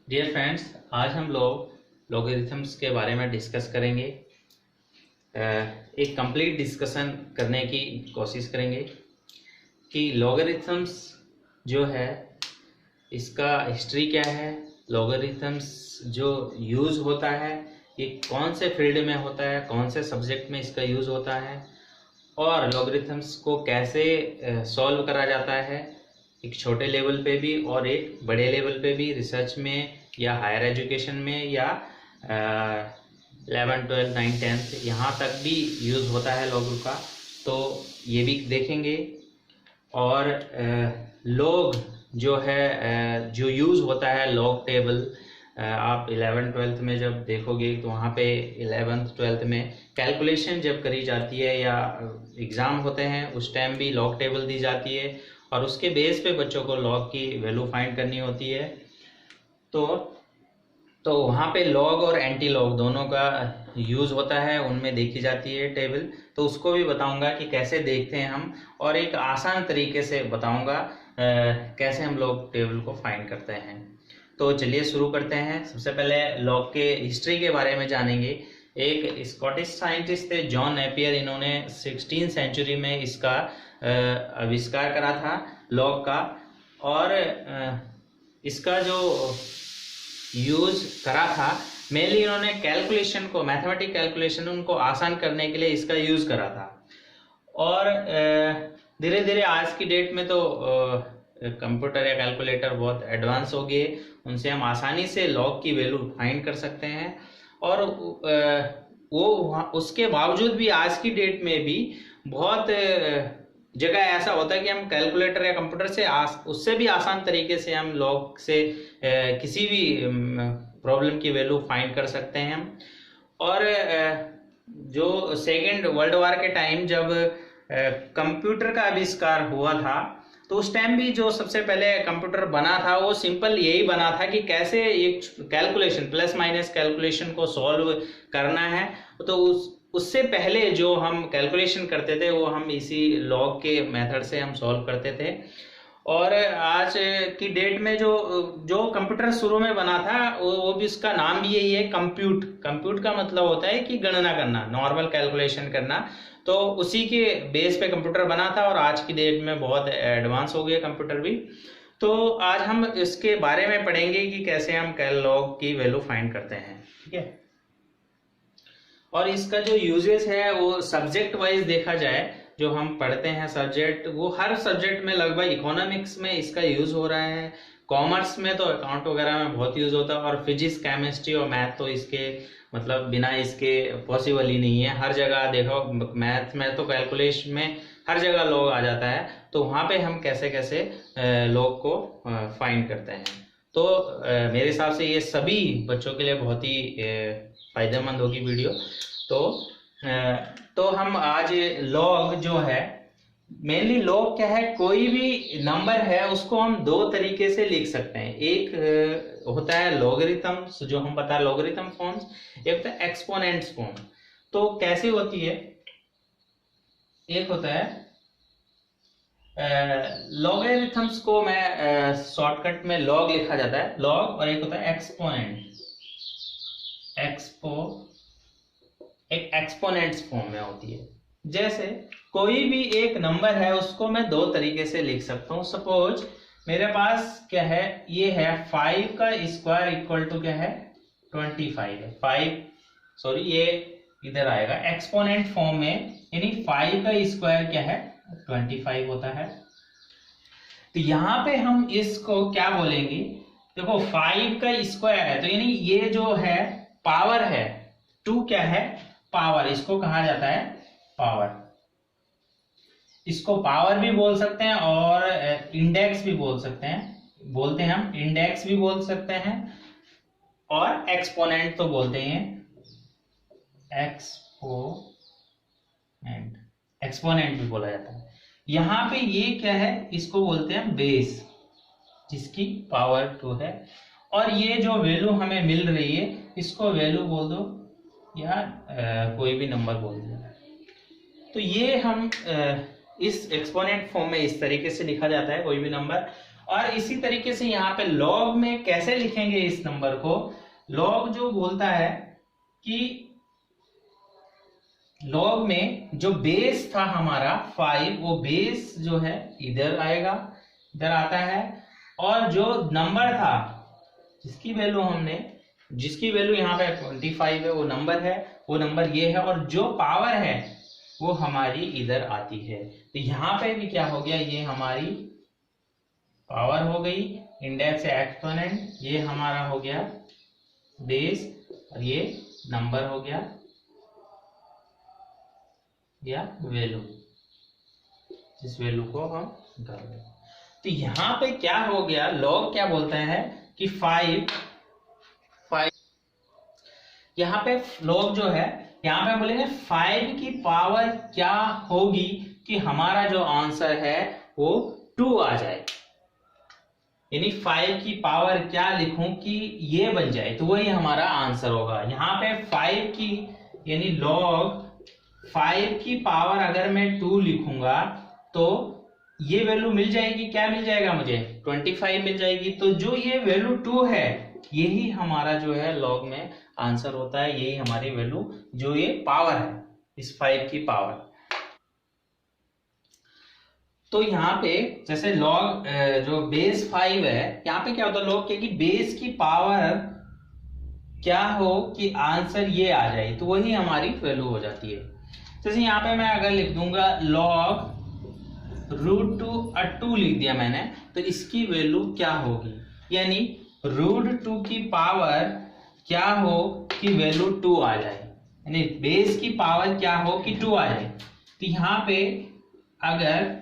Dear friends, आज हम लोग लॉगरिथम्स के बारे में डिस्कस करेंगे। एक कंप्लीट डिस्कशन करने की कोशिश करेंगे कि लॉगरिथम्स जो है इसका हिस्ट्री क्या है, लॉगरिथम्स जो यूज़ होता है ये कौन से फील्ड में होता है, कौन से सब्जेक्ट में इसका यूज़ होता है, और लॉगरिथम्स को कैसे सॉल्व करा जाता है एक छोटे लेवल पे भी और एक बड़े लेवल पे भी, रिसर्च में या हायर एजुकेशन में या 11, 12, 9, 10 यहाँ तक भी यूज़ होता है लॉग का, तो ये भी देखेंगे। और लॉग जो है जो यूज़ होता है लॉग टेबल, आप 11th 12th में जब देखोगे तो वहाँ पे 11th 12th में कैलकुलेशन जब करी जाती है या एग्ज़ाम होते हैं उस टाइम भी लॉग टेबल दी जाती है और उसके बेस पे बच्चों को लॉग की वैल्यू फाइंड करनी होती है। तो वहाँ पे लॉग और एंटी लॉग दोनों का यूज़ होता है, उनमें देखी जाती है टेबल। तो उसको भी बताऊंगा कि कैसे देखते हैं हम, और एक आसान तरीके से बताऊंगा कैसे हम लॉग टेबल को फाइंड करते हैं। तो चलिए शुरू करते हैं। सबसे पहले लॉग के हिस्ट्री के बारे में जानेंगे। एक स्कॉटिश साइंटिस्ट थे जॉन नेपियर, इन्होंने 16th सेंचुरी में इसका आविष्कार करा था लॉग का, और इसका जो यूज करा था मेनली इन्होंने कैलकुलेशन को, मैथमेटिक कैलकुलेशन उनको आसान करने के लिए इसका यूज करा था। और धीरे धीरे आज की डेट में तो कंप्यूटर या कैलकुलेटर बहुत एडवांस हो गए, उनसे हम आसानी से लॉग की वैल्यू फाइंड कर सकते हैं। और वो उसके बावजूद भी आज की डेट में भी बहुत जगह ऐसा होता है कि हम कैलकुलेटर या कंप्यूटर से उससे भी आसान तरीके से हम लॉग से किसी भी प्रॉब्लम की वैल्यू फाइंड कर सकते हैं हम। और जो सेकेंड वर्ल्ड वॉर के टाइम जब कंप्यूटर का आविष्कार हुआ था तो उस टाइम भी जो सबसे पहले कंप्यूटर बना था वो सिंपल यही बना था कि कैसे एक कैलकुलेशन, प्लस माइनस कैलकुलेशन को सॉल्व करना है। तो उससे पहले जो हम कैलकुलेशन करते थे वो हम इसी लॉग के मेथड से हम सॉल्व करते थे। और आज की डेट में जो कंप्यूटर शुरू में बना था वो भी, उसका नाम भी यही है, कंप्यूट। कंप्यूट का मतलब होता है कि गणना करना, नॉर्मल कैलकुलेशन करना। तो उसी के बेस पे कंप्यूटर बना था और आज की डेट में बहुत एडवांस हो गए कंप्यूटर भी। तो आज हम इसके बारे में पढ़ेंगे कि कैसे हम लॉग की वैल्यू फाइंड करते हैं, ठीक है। और इसका जो यूजेस है वो सब्जेक्ट वाइज देखा जाए, जो हम पढ़ते हैं सब्जेक्ट, वो हर सब्जेक्ट में लगभग, इकोनॉमिक्स में इसका यूज हो रहा है, कॉमर्स में तो अकाउंट वगैरह में बहुत यूज होता है, और फिजिक्स, केमिस्ट्री और मैथ तो इसके मतलब बिना इसके पॉसिबल ही नहीं है। हर जगह देखो, मैथ में तो कैलकुलेशन में हर जगह लॉग आ जाता है। तो वहाँ पे हम कैसे कैसे लॉग को फाइंड करते हैं। तो मेरे हिसाब से ये सभी बच्चों के लिए बहुत ही फायदेमंद होगी वीडियो। तो हम आज लॉग जो है, मेनली लॉग क्या है, कोई भी नंबर है उसको हम दो तरीके से लिख सकते हैं। एक होता है लॉगरिथम, जो हम बता लॉगरिथम फॉर्म्स, एक होता है एक्सपोनेंट्स फॉर्म। तो कैसे होती है, एक होता है लॉगरिथम्स को मैं शॉर्टकट में लॉग लिखा जाता है, लॉग, और एक होता है एक्सपोनेंट। एक एक्सपोनेंट्स फॉर्म में होती है। जैसे कोई भी एक नंबर है उसको मैं दो तरीके से लिख सकता हूं। सपोज मेरे पास क्या है, ये है 5 का स्क्वायर इक्वल टू क्या है, 25 है। 5, सॉरी ये इधर आएगा एक्सपोनेंट फॉर्म में, यानी 5 का स्क्वायर क्या है, 25 होता है। तो यहां पे हम इसको क्या बोलेंगे, देखो 5 का स्क्वायर है तो यानी ये जो है पावर है, 2 क्या है, पावर, इसको कहा जाता है पावर। इसको पावर भी बोल सकते हैं और इंडेक्स भी बोल सकते हैं, बोलते हैं हम इंडेक्स भी बोल सकते हैं, और एक्सपोनेंट तो बोलते हैं, एक्सपोनेंट भी बोला जाता है। यहां पे ये क्या है, इसको बोलते हैं बेस, जिसकी पावर 2 है। और ये जो वैल्यू हमें मिल रही है इसको वैल्यू बोल दो, या कोई भी नंबर बोल दो। तो ये हम इस एक्सपोनेंट फॉर्म में इस तरीके से लिखा जाता है कोई भी नंबर। और इसी तरीके से यहाँ पे लॉग में कैसे लिखेंगे इस नंबर को, लॉग जो बोलता है कि लॉग में जो बेस था हमारा 5, वो बेस जो है इधर आएगा, इधर आता है, और जो नंबर था जिसकी वैल्यू यहाँ पे 25 है, वो नंबर ये है, और जो पावर है वो हमारी इधर आती है। तो यहाँ पे भी क्या हो गया, ये हमारी पावर हो गई, इंडेक्स एक्सपोनेंट, ये हमारा हो गया बेस, और ये नंबर हो गया या वैल्यू, इस वैल्यू को हम कर रहे हैं। तो यहाँ पे क्या हो गया, लॉग क्या बोलता है कि 5 यहाँ पे लॉग जो है, यहाँ पे बोलेंगे 5 की पावर क्या होगी कि हमारा जो आंसर है वो 2 आ जाए, यानी 5 की पावर क्या लिखूं कि ये बन जाए, तो वही हमारा आंसर होगा। यहाँ पे 5 की यानी लॉग 5 की पावर अगर मैं 2 लिखूंगा तो ये वैल्यू मिल जाएगी, क्या मिल जाएगा मुझे, 25 मिल जाएगी। तो जो ये वैल्यू 2 है, यही हमारा जो है लॉग में आंसर होता है, यही हमारी वैल्यू जो ये पावर है इस 5 की पावर। तो यहाँ पे जैसे लॉग जो बेस 5 है, यहाँ पे क्या होता है लॉग के कि बेस की पावर क्या हो कि आंसर ये आ जाए, तो वही हमारी वैल्यू हो जाती है। जैसे यहाँ पे मैं अगर लिख दूंगा log √2 लिख दिया मैंने, तो इसकी वैल्यू क्या होगी, यानी √2 की पावर क्या हो कि वैल्यू 2 आ जाए, यानी बेस की पावर क्या हो कि 2 आ जाए। तो यहाँ पे अगर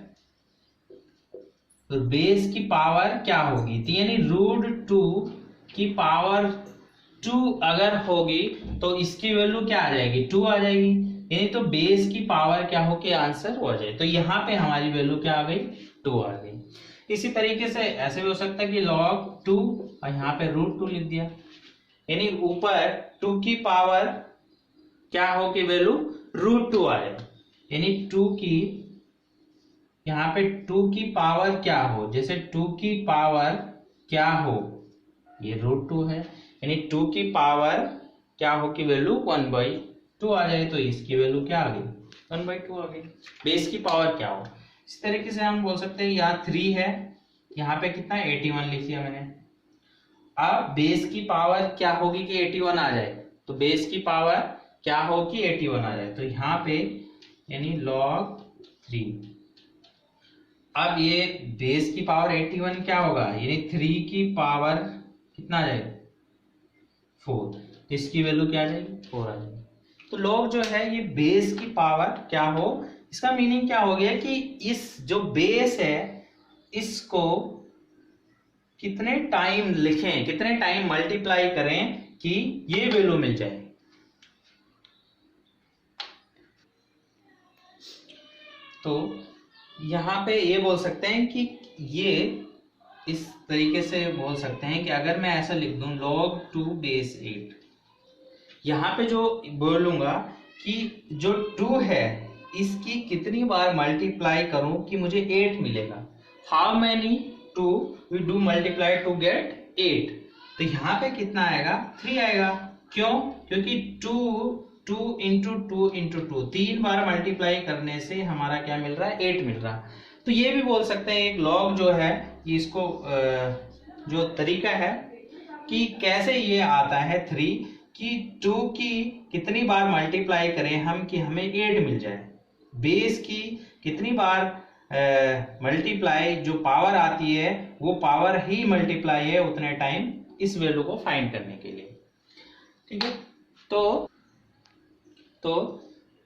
बेस की पावर क्या होगी, तो यानी √2 की पावर 2 अगर होगी तो इसकी वैल्यू क्या आ जाएगी, 2 आ जाएगी, यानी तो बेस की पावर क्या हो कि आंसर हो जाए। तो यहाँ पे हमारी वैल्यू क्या आ गई, 2 आ गई। इसी तरीके से ऐसे भी हो सकता है कि log 2 और यहाँ पे √2 लिख दिया, यानी ऊपर 2 की पावर क्या हो कि वैल्यू √2 आ जाए, यानी 2 की यहाँ पे 2 की पावर क्या हो, जैसे 2 की पावर क्या हो, ये √2 है, यानी 2 की पावर क्या हो कि वैल्यू 1/2 आ जाए, तो इसकी वैल्यू क्या आ गई, 1/2 आ गई। बेस की पावर क्या हो, इस तरीके से हम बोल सकते हैं। यहाँ 3 है, यहाँ पे कितना 81 लिख दिया मैंने। अब बेस की पावर क्या होगी कि 81 आ जाए, तो बेस की पावर क्या हो कि 81 आ जाए, तो यहाँ पे यानी log 3। अब ये बेस की पावर 81 क्या होगा, यानी 3 की पावर कितना आ जाएगा 4, इसकी वैल्यू क्या आ जाएगी 4 आ जाएगी। तो log जो है ये बेस की पावर क्या हो, इसका मीनिंग क्या हो गया कि इस जो बेस है इसको कितने टाइम लिखें, कितने टाइम मल्टीप्लाई करें कि ये वैल्यू मिल जाए। तो यहाँ पे ये बोल सकते हैं कि ये इस तरीके से बोल सकते हैं कि अगर मैं ऐसा लिख दूं log 2 बेस 8, यहाँ पे जो बोलूंगा कि जो 2 है इसकी कितनी बार मल्टीप्लाई करूं कि मुझे 8 मिलेगा, how many 2 we do multiply to get 8, तो यहाँ पे कितना आएगा 3 आएगा। क्यों, क्योंकि 2 इंटू 2 3 बार मल्टीप्लाई करने से हमारा क्या मिल रहा है 8 मिल रहा। तो ये भी बोल सकते हैं एक लॉग जो है इसको जो तरीका है कि कैसे ये आता है 3 कि 2 की कितनी बार मल्टीप्लाई करें हम कि हमें 8 मिल जाए, बेस की कितनी बार मल्टीप्लाई जो पावर आती है वो पावर ही मल्टीप्लाई है उतने टाइम इस वैल्यू को फाइंड करने के लिए। ठीक है, तो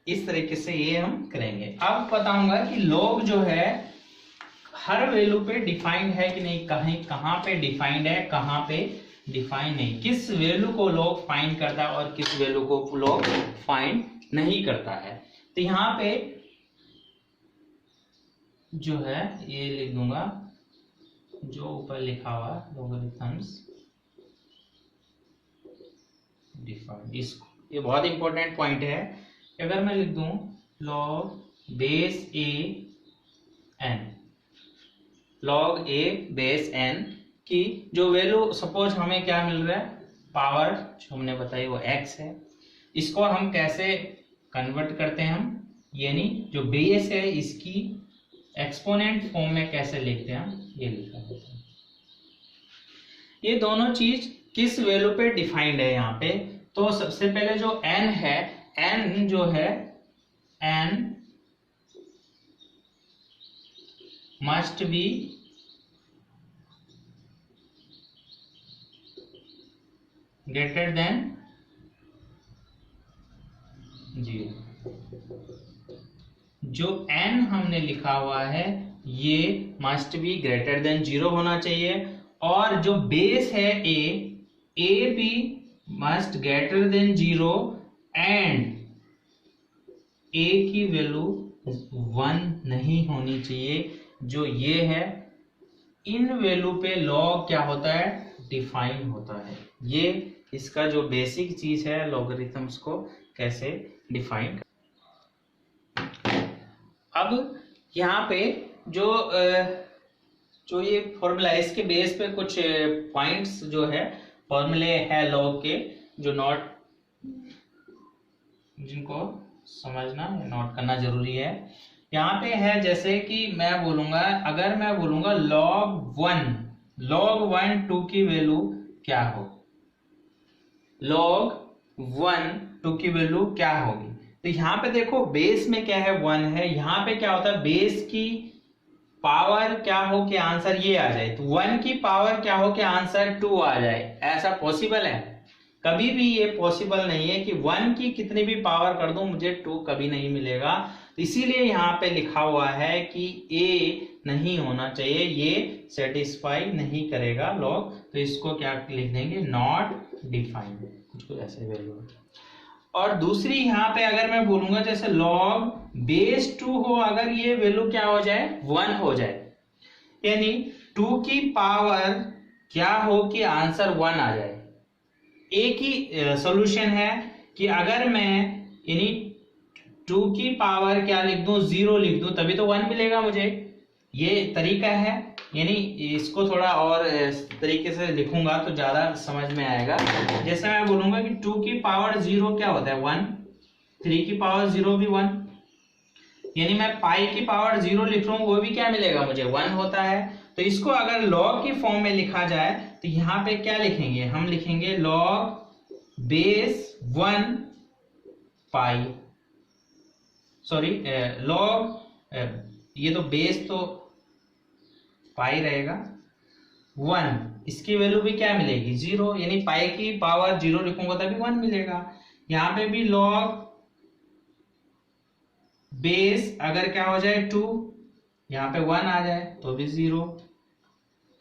इस तरीके से ये हम करेंगे। अब बताऊंगा कि log जो है हर वैल्यू पे डिफाइंड है कि नहीं, कहाँ पे डिफाइंड है, कहाँ पे डिफाइन नहीं, किस वैल्यू को log फाइंड करता है और किस वैल्यू को log फाइंड नहीं करता है। तो यहाँ पे जो है ये लिख दूंगा जो ऊपर लिखा हुआ लॉगरिथम्स डिफाइंड, इसको ये बहुत इंपॉर्टेंट पॉइंट है। अगर मैं लिख दूं log base a n log a base n की जो वैल्यू सपोज हमें क्या मिल रहा है, पावर जो हमने बताई वो x है, इसको हम कैसे कन्वर्ट करते हैं हम, यानी जो बेस है इसकी एक्सपोनेंट फॉर्म में कैसे लिखते हैं हम, ये लिखा होता है। ये दोनों चीज किस वैल्यू पे डिफाइंड है यहाँ पे, तो सबसे पहले जो n है, n जो है n must be greater than 0। जो n हमने लिखा हुआ है ये मस्ट बी ग्रेटर देन 0 होना चाहिए, और जो बेस है a भी must greater than 0 and a की वैल्यू 1 नहीं होनी चाहिए। जो ये है, इन वैल्यू पे लॉग क्या होता है, डिफाइन होता है। ये इसका जो बेसिक चीज है लॉगरिथम्स को कैसे डिफाइन। अब यहाँ पे जो ये फॉर्मूला है इसके बेस पे कुछ पॉइंट्स जो है फॉर्मूले है लॉग के, जो नोट जिनको समझना या नोट करना जरूरी है। यहाँ पे है जैसे कि मैं बोलूंगा, अगर मैं बोलूंगा log 1 2 की वैल्यू क्या हो, log 1 2 की वैल्यू क्या होगी, तो यहाँ पे देखो बेस में क्या है 1 है, यहाँ पे क्या होता है बेस की पावर क्या हो कि आंसर ये आ जाए, तो 1 की पावर क्या हो कि आंसर 2 आ जाए। ऐसा पॉसिबल है? कभी भी ये पॉसिबल नहीं है कि 1 की कितनी भी पावर कर दूं मुझे 2 कभी नहीं मिलेगा। तो इसीलिए यहाँ पे लिखा हुआ है कि a नहीं होना चाहिए, ये सेटिस्फाई नहीं करेगा लॉग, तो इसको क्या लिख देंगे, नॉट डिफाइंड, कुछ ऐसे वैल्यू। और दूसरी यहाँ पे अगर मैं बोलूंगा जैसे log बेस 2 हो, अगर ये वैल्यू क्या हो जाए 1 हो जाए, यानी 2 की पावर क्या हो कि आंसर 1 आ जाए। एक ही सॉल्यूशन है कि अगर मैं यानी 2 की पावर क्या लिख दूं, 0 लिख दूं, तभी तो 1 मिलेगा मुझे। ये तरीका है, यानी इसको थोड़ा और तरीके से लिखूंगा तो ज्यादा समझ में आएगा। जैसे मैं बोलूंगा कि 2 की पावर 0 क्या होता है 1, 3 की पावर 0 भी 1, यानी मैं पाई की पावर 0 लिख रहा हूं वो भी क्या मिलेगा मुझे 1 होता है। तो इसको अगर लॉग की फॉर्म में लिखा जाए तो यहाँ पे क्या लिखेंगे, हम लिखेंगे लॉग बेस 1 पाई, सॉरी लॉग ये तो बेस तो पाई रहेगा 1, इसकी वैल्यू भी क्या मिलेगी 0, यानी पाई की पावर 0 लिखूंगा तभी 1 मिलेगा। यहाँ पे भी लॉग बेस अगर क्या हो जाए 2, यहाँ पे 1 आ जाए तो भी 0,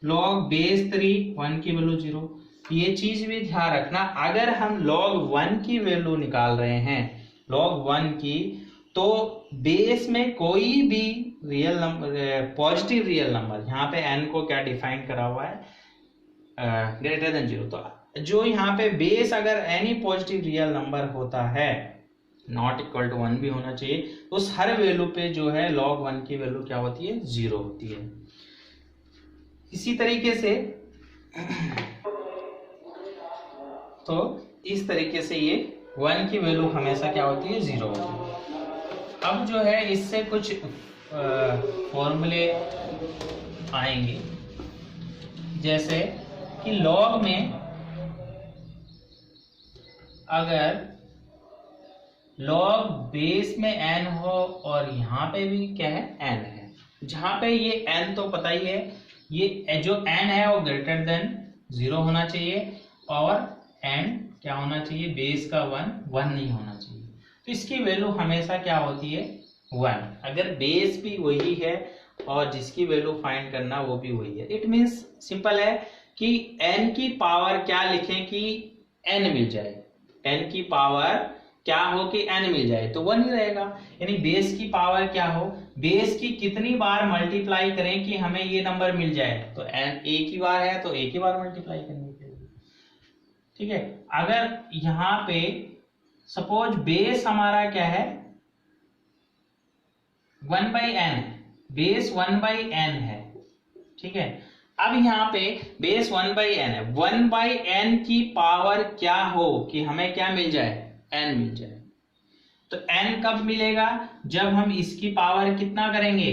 लॉग बेस 3 1 की वैल्यू 0। ये चीज भी ध्यान रखना, अगर हम log 1 की वैल्यू निकाल रहे हैं log 1 की, तो बेस में कोई भी real number, positive real number, यहाँ पे n को क्या डिफाइन करा हुआ है ग्रेटर देन 0, तो जो यहाँ पे बेस अगर एनी पॉजिटिव रियल नंबर होता है नॉट इक्वल टू 1 भी होना चाहिए, उस हर वैल्यू पे जो है log 1 की वैल्यू क्या होती है 0 होती है। इसी तरीके से तो इस तरीके से ये 1 की वैल्यू हमेशा क्या होती है 0 होती है। अब जो है इससे कुछ फॉर्मूले आएंगे, जैसे कि लॉग में अगर लॉग बेस में n हो और यहाँ पे भी क्या है n है, जहां पे ये n तो पता ही है, ये जो n है वो ग्रेटर देन 0 होना चाहिए, और n क्या होना चाहिए बेस का 1 नहीं होना चाहिए। तो इसकी वैल्यू हमेशा क्या होती है 1, अगर बेस भी वही है और जिसकी वैल्यू फाइंड करना वो भी वही है। इट मीन्स सिंपल है कि n की पावर क्या लिखें कि n मिल जाए, n की पावर क्या हो कि n मिल जाए तो 1 ही रहेगा। यानी बेस की पावर क्या हो, बेस की कितनी बार मल्टीप्लाई करें कि हमें ये नंबर मिल जाए, तो n एक ही बार है तो एक ही बार मल्टीप्लाई करनी पड़ेगी। ठीक है, अगर यहाँ पे सपोज बेस हमारा क्या है 1/n, बेस 1/n है, ठीक है। अब यहाँ पे बेस 1/n है, 1/n की पावर क्या हो कि हमें क्या मिल जाए, n मिल जाए। तो n कब मिलेगा, जब हम इसकी पावर कितना करेंगे,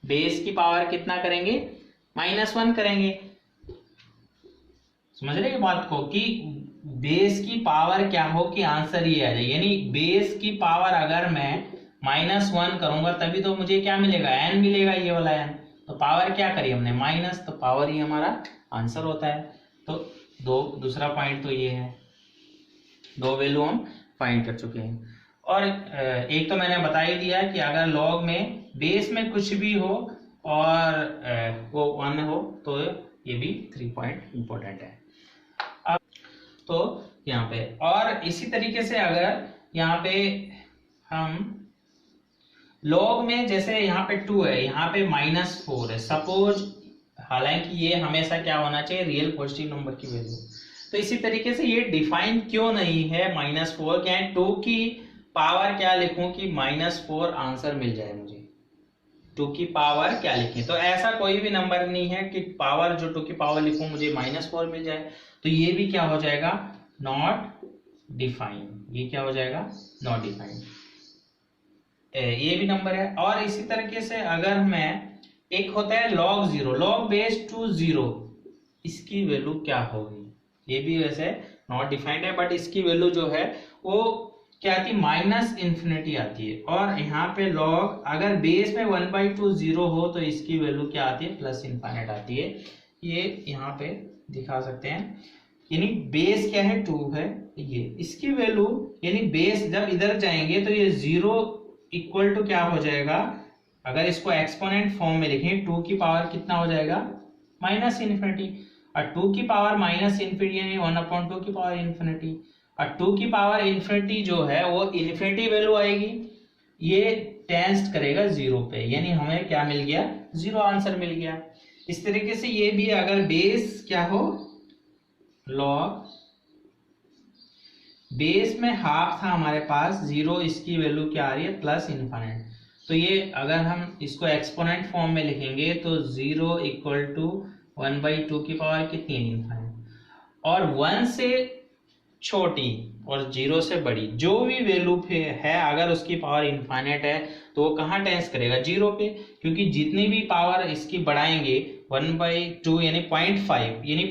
बेस की पावर कितना करेंगे, -1 करेंगे। समझ रहे हैं बात को, कि बेस की पावर क्या हो कि आंसर ये आ जाए, यानी बेस की पावर अगर मैं -1 करूंगा तभी तो मुझे क्या मिलेगा, n मिलेगा, ये वाला n। तो पावर क्या करी हमने, माइनस, तो पावर ही हमारा आंसर होता है। तो दूसरा पॉइंट तो ये है, दो वैल्यू हम फाइंड कर चुके हैं। और एक तो मैंने बता ही दिया कि अगर लॉग में बेस में कुछ भी हो और वो 1 हो तो ये भी 3 पॉइंट इंपॉर्टेंट है। अब तो यहाँ पे, और इसी तरीके से अगर यहाँ पे हम लॉग में, जैसे यहाँ पे 2 है, यहाँ पे -4 है, सपोज, हालांकि ये हमेशा क्या होना चाहिए, रियल पॉजिटिव नंबर की वैल्यू। तो इसी तरीके से ये डिफाइन क्यों नहीं है -4, क्या है, 2 की पावर क्या लिखूं कि -4 आंसर मिल जाए मुझे, 2 की पावर क्या लिखें। तो ऐसा कोई भी नंबर नहीं है कि पावर, जो 2 की पावर लिखूं मुझे -4 मिल जाए। तो ये भी क्या हो जाएगा, नॉट डिफाइन, ये क्या हो जाएगा, नॉट डिफाइन, ये भी नंबर है। और इसी तरीके से अगर मैं, एक होता है log 0, log बेस 2 0, इसकी वैल्यू क्या होगी, ये भी वैसे नॉट डिफाइंड है, बट इसकी वैल्यू जो है वो क्या आती है, -∞ आती है। और यहाँ पे लॉग, अगर बेस में 1/2 0 हो तो इसकी वैल्यू क्या आती है, +∞ आती है। ये यहाँ पे दिखा सकते हैं, यानी बेस क्या है, 2 है, ये इसकी वैल्यू, यानी बेस जब इधर जाएंगे तो ये 0 इक्वल टू क्या हो जाएगा, अगर इसको एक्सपोनेंट फॉर्म में लिखें, 2 की पावर कितना हो जाएगा, -∞, और 2 की पावर -∞ यानी 1/2 की पावर ∞, और 2 की पावर ∞ जो है वो इन्फिनिटी वैल्यू आएगी, ये टेंस्ट करेगा 0 पे, यानी हमें क्या मिल गया, 0 आंसर मिल गया। इस तरीके से ये भी, अगर बेस क्या हो, लॉग बेस में हाफ था हमारे पास 0, इसकी वैल्यू क्या आ रही है, +∞। तो ये अगर हम इसको एक्सपोनेंट फॉर्म में लिखेंगे तो 0 इक्वल टू 1/2 की पावर कितनी, ∞, और 1 से छोटी और 0 से बड़ी जो भी वैल्यू है, अगर उसकी पावर इनफाइनाइट है तो वो कहाँ टेंस करेगा, 0 पे, क्योंकि जितनी भी पावर इसकी बढ़ाएंगे 1/2 यानी 0.5, यानी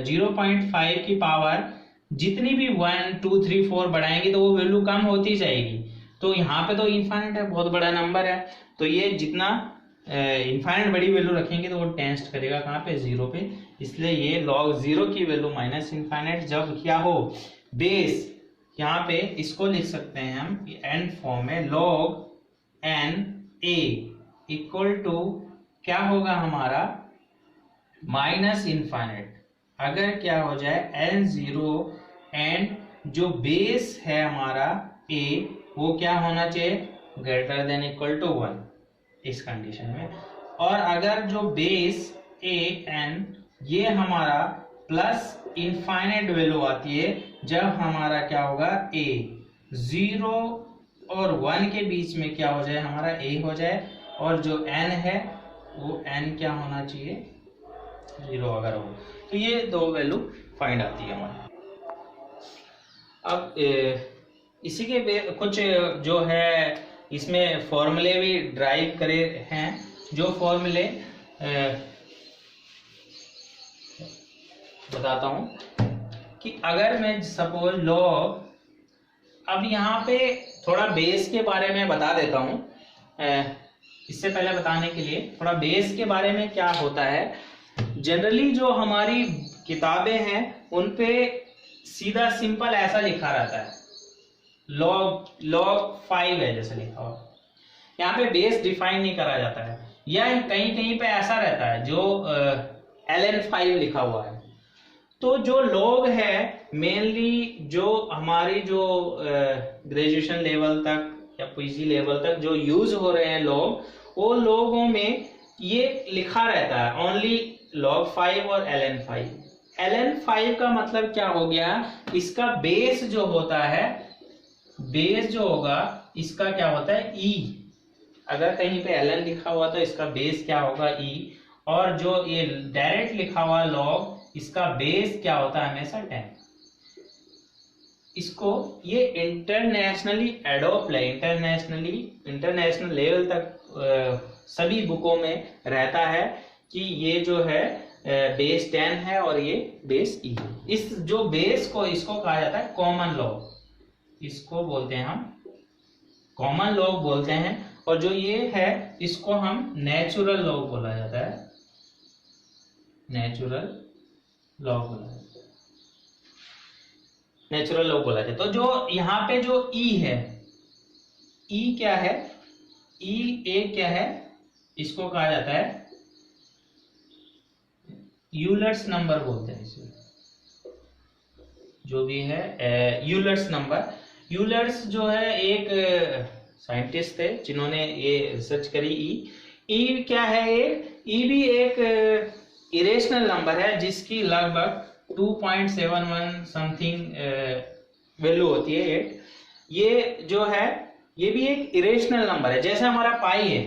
0.5 की पावर जितनी भी 1 2 3 4 बढ़ाएंगे तो वो वैल्यू कम होती जाएगी। तो यहाँ पे तो इनफाइनाइट है, बहुत बड़ा नंबर है, तो ये जितना इनफाइनाइट बड़ी वैल्यू रखेंगे तो वो टेंस्ट करेगा कहाँ पे, 0 पे। इसलिए ये log 0 की वैल्यू -∞, जब क्या हो, बेस, यहाँ पे इसको लिख सकते हैं हम n फॉर्म में, log n a equal to क्या होगा हमारा, -∞, अगर क्या हो जाए n0 एंड जो बेस है हमारा a वो क्या होना चाहिए, ग्रेटर देन इक्वल टू 1, इस कंडीशन में। और अगर जो बेस a n ये हमारा +∞ वैल्यू आती है जब हमारा क्या होगा, a 0 और 1 के बीच में क्या हो जाए, हमारा a हो जाए, और जो n है वो n क्या होना चाहिए, 0 अगर हो। तो ये दो वैल्यू फाइंड आती है हमारी। अब इसी के कुछ जो है इसमें फॉर्मूले भी ड्राइव करे हैं, जो फॉर्मूले बताता हूं कि अगर मैं सपोज लॉग, अब यहाँ पे थोड़ा बेस के बारे में बता देता हूं, इससे पहले बताने के लिए थोड़ा बेस के बारे में क्या होता है। जनरली जो हमारी किताबें हैं उन पे सीधा सिंपल ऐसा लिखा रहता है, log 5 है जैसे लिखा हुआ, यहाँ पे बेस डिफाइन नहीं करा जाता है, या कहीं कहीं पे ऐसा रहता है जो ln5 लिखा हुआ है। तो जो log है मेनली जो हमारी जो ग्रेजुएशन लेवल तक या पीजी लेवल तक जो यूज हो रहे हैं log, वो लोगों में ये लिखा रहता है ओनली log 5 और ln5। ln5 का मतलब क्या हो गया, इसका बेस जो होता है, बेस जो होगा इसका क्या होता है, e, अगर कहीं पे ln लिखा हुआ तो इसका बेस क्या होगा, e, और जो ये डायरेक्ट लिखा हुआ लॉग, इसका बेस क्या होता है हमेशा 10। इसको ये इंटरनेशनली एडोप्ट है, इंटरनेशनल लेवल तक सभी बुकों में रहता है कि ये जो है बेस 10 है और ये बेस ई है। इस जो बेस को, इसको कहा जाता है कॉमन लॉग, इसको बोलते हैं हम कॉमन लॉग बोलते हैं। और जो ये है इसको हम नेचुरल लॉग बोला जाता है, नेचुरल लॉग बोला जाता है, नेचुरल लॉग बोला जाता है। तो जो यहाँ पे जो ई है, ई क्या है, ई एक क्या है, इसको कहा जाता है यूलर्स नंबर बोलते हैं इसे, जो भी है यूलर्स नंबर। यूलर्स जो है एक साइंटिस्ट थे जिन्होंने ये रिसर्च करी। ई क्या है, ई भी एक इरेशनल नंबर है जिसकी लगभग 2.71 समथिंग वैल्यू होती है 8। ये जो है ये भी एक इरेशनल नंबर है, जैसे हमारा पाई है,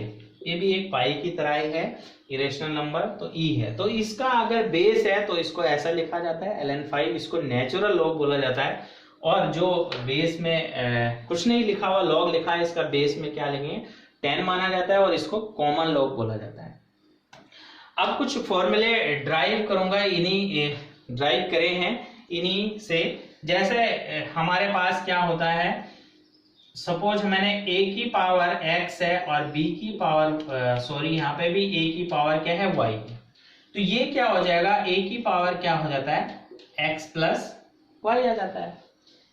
ये भी एक पाई की तरह ही है इरेशनल नंबर। तो ई है, तो इसका अगर बेस है तो इसको ऐसा लिखा जाता है ln5, इसको नेचुरल लॉग बोला जाता है। और जो बेस में कुछ नहीं लिखा हुआ लॉग लिखा है, इसका बेस में क्या लिखेंगे 10 माना जाता है और इसको कॉमन लॉग बोला जाता है। अब कुछ फॉर्मूले ड्राइव करूंगा, इन्हीं ड्राइव करे हैं इन्हीं से। जैसे हमारे पास क्या होता है, सपोज मैंने a की पावर x है और b की पावर सॉरी यहाँ पे भी a की पावर क्या है y है, तो ये क्या हो जाएगा, a की पावर क्या हो जाता है x प्लस y आ जाता है।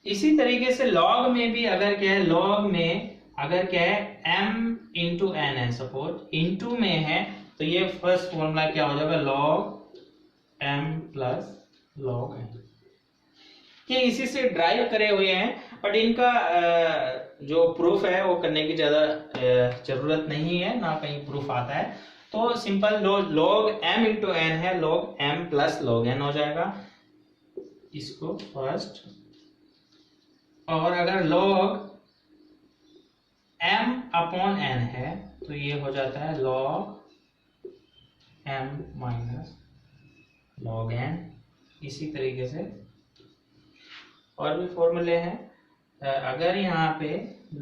इसी तरीके से लॉग में भी अगर क्या है, लॉग में अगर क्या है m इंटू n है, सपोज इंटू में है, तो ये फर्स्ट फॉर्मूला क्या हो जाएगा log m plus log n। ये इसी से ड्राइव करे हुए हैं, बट इनका जो प्रूफ है वो करने की ज्यादा जरूरत नहीं है, ना कहीं प्रूफ आता है। तो simple log m into n है, log m plus log n हो जाएगा, इसको फर्स्ट। और अगर log m अपॉन n है तो ये हो जाता है log m minus log n। इसी तरीके से और भी फॉर्मूले हैं। अगर यहाँ पे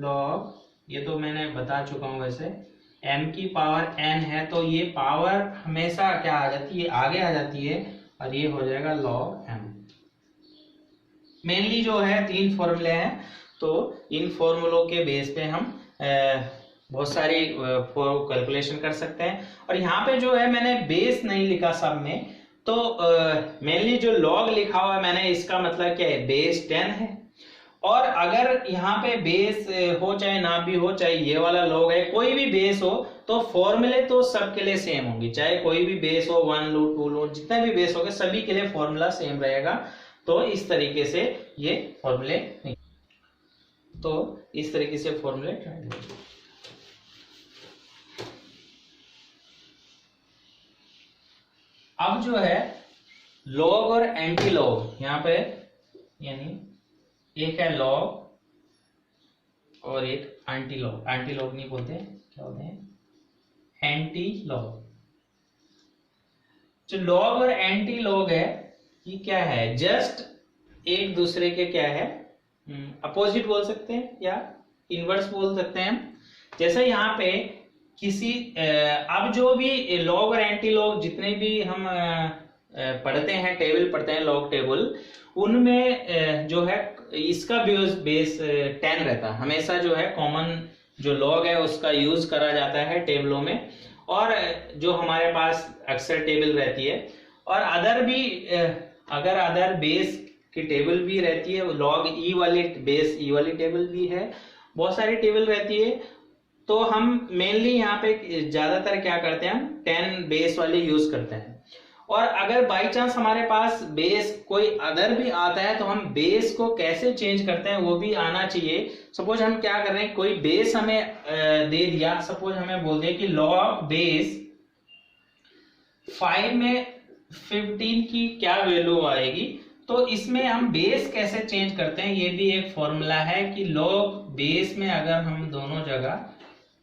log, ये तो मैंने बता चुका हूं, वैसे m की पावर n है तो ये पावर हमेशा क्या आ जाती है, आगे आ जाती है, और ये हो जाएगा log m। मेनली जो है 3 फॉर्मूले हैं, तो इन फॉर्मूलों के बेस पे हम बहुत सारी कैलकुलेशन कर सकते हैं। और यहाँ पे जो है मैंने बेस नहीं लिखा सब में, तो मेनली जो लॉग लिखा हुआ है मैंने, इसका मतलब क्या है बेस 10 है। और अगर यहाँ पे बेस हो चाहे ना भी हो, चाहे ये वाला लॉग है, कोई भी बेस हो, तो फॉर्मूले तो सबके लिए सेम होंगे, चाहे कोई भी बेस हो, 1 लो 2 लो, जितने भी बेस होंगे सभी के लिए फॉर्मूला सेम रहेगा। तो इस तरीके से ये फॉर्मूले, तो इस तरीके से फॉर्मूले अब जो है लॉग और एंटी लॉग, यहाँ पे यानी एक है लॉग और एक एंटी लॉग। एंटी लॉग नहीं बोलते, क्या बोलते हैं एंटी लॉग। जो लॉग और एंटी लॉग है ये क्या है, जस्ट एक दूसरे के क्या है अपोजिट बोल सकते हैं या इनवर्स बोल सकते हैं। जैसे यहाँ पे किसी अब जो भी लॉग और एंटी लॉग जितने भी हम पढ़ते हैं, टेबल पढ़ते हैं लॉग टेबल, उनमें जो है इसका बेस 10 रहता है हमेशा। जो है कॉमन जो लॉग है उसका यूज करा जाता है टेबलों में, और जो हमारे पास अक्सर टेबल रहती है, और अदर भी अगर अदर बेस की टेबल भी रहती है, लॉग ई वाली बेस ई वाली टेबल भी है, बहुत सारी टेबल रहती है। तो हम मेनली यहाँ पे ज्यादातर क्या करते हैं, हम 10 बेस वाली यूज करते हैं। और अगर बाई चांस हमारे पास बेस कोई अदर भी आता है तो हम बेस को कैसे चेंज करते हैं वो भी आना चाहिए। सपोज हम क्या कर रहे हैं, कोई बेस हमें दे दिया, सपोज हमें बोल दिया कि लॉग बेस 5 में 15 की क्या वैल्यू आएगी, तो इसमें हम बेस कैसे चेंज करते हैं ये भी एक फॉर्मूला है कि लॉग बेस में अगर हम दोनों जगह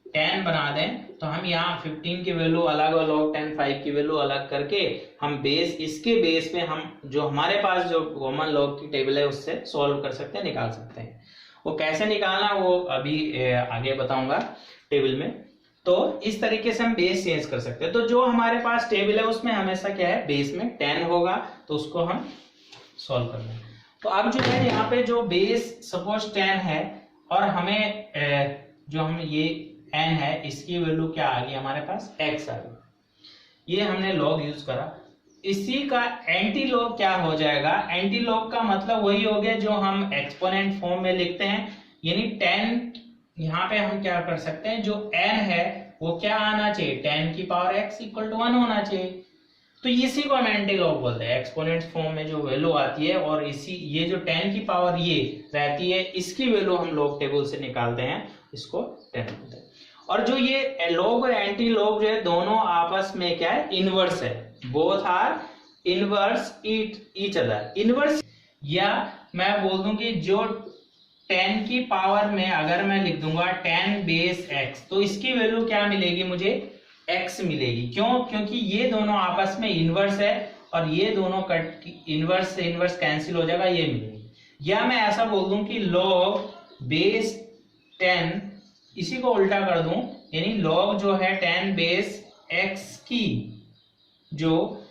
10 बना दें तो हम यहाँ 15 की वैल्यू अलग और log 10 5 की वैल्यू अलग करके हम इसके बेस पे हम जो हमारे पास जो कॉमन लॉग की टेबल है उससे सॉल्व कर सकते हैं, निकाल सकते हैं। वो कैसे निकालना वो अभी आगे बताऊंगा टेबल में। तो इस तरीके से हम बेस चेंज कर सकते हैं। तो जो हमारे पास टेबल है उसमें हमेशा क्या है, बेस में 10 होगा, तो उसको हम सॉल्व करना है। तो अब जो है यहाँ पे जो बेस सपोज 10 है और हमें जो हम ये n है इसकी वैल्यू क्या आ गई हमारे पास, x आ गई। ये हमने लॉग यूज करा। इसी का एंटी लॉग क्या हो जाएगा, एंटी लॉग का मतलब वही हो गया जो हम एक्सपोनेंट फॉर्म में लिखते हैं, यानी 10 यहाँ पे हम क्या कर सकते हैं, जो n है वो क्या आना चाहिए, 10 की पावर x इक्वल टू 1 होना चाहिए। तो इसी को हम एंटी लॉग बोलते हैं, एक्सपोनेंट फॉर्म में जो वैल्यू आती है और इसी ये जो 10 की पावर ये रहती है इसकी वैल्यू हम लॉग टेबल से निकालते हैं, इसको 10 बोलते हैं। और जो ये लॉग और एंटी लॉग जो है दोनों आपस में क्या है, इनवर्स है, both are inverse each other. Inverse, या मैं बोल दूं कि जो 10 की पावर में अगर मैं लिख दूंगा 10 बेस x, तो इसकी वैल्यू क्या मिलेगी मुझे, x मिलेगी। क्यों, क्योंकि ये दोनों आपस में इनवर्स है और ये दोनों कट इनवर्स से इनवर्स कैंसिल हो जाएगा, ये मिलेगी। या मैं ऐसा बोल दूं कि log बेस 10, इसी को उल्टा कर दूं, यानी log जो है 10 बेस x की जो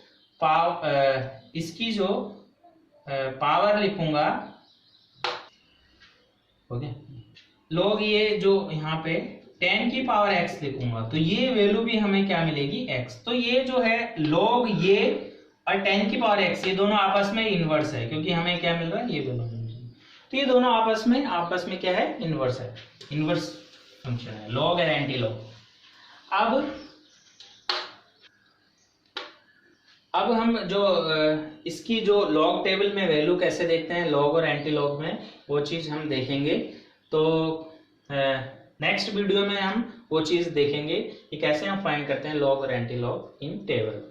इसकी जो पावर लिखूंगा, ओके, log ये जो यहाँ पे 10 की पावर x लिखूंगा, तो ये वैल्यू भी हमें क्या मिलेगी, x। तो ये जो है log ये और 10 की पावर x, ये दोनों आपस में इनवर्स है, क्योंकि हमें क्या मिल रहा है, ये दोनों। तो ये दोनों आपस में क्या है, इनवर्स है, इनवर्स फंक्शन है, log और एंटी लॉग। अब हम जो इसकी जो लॉग टेबल में वैल्यू कैसे देखते हैं लॉग और एंटी लॉग में, वो चीज हम देखेंगे। तो नेक्स्ट वीडियो में हम वो चीज देखेंगे कि कैसे हम फाइंड करते हैं लॉग और एंटी लॉग इन टेबल।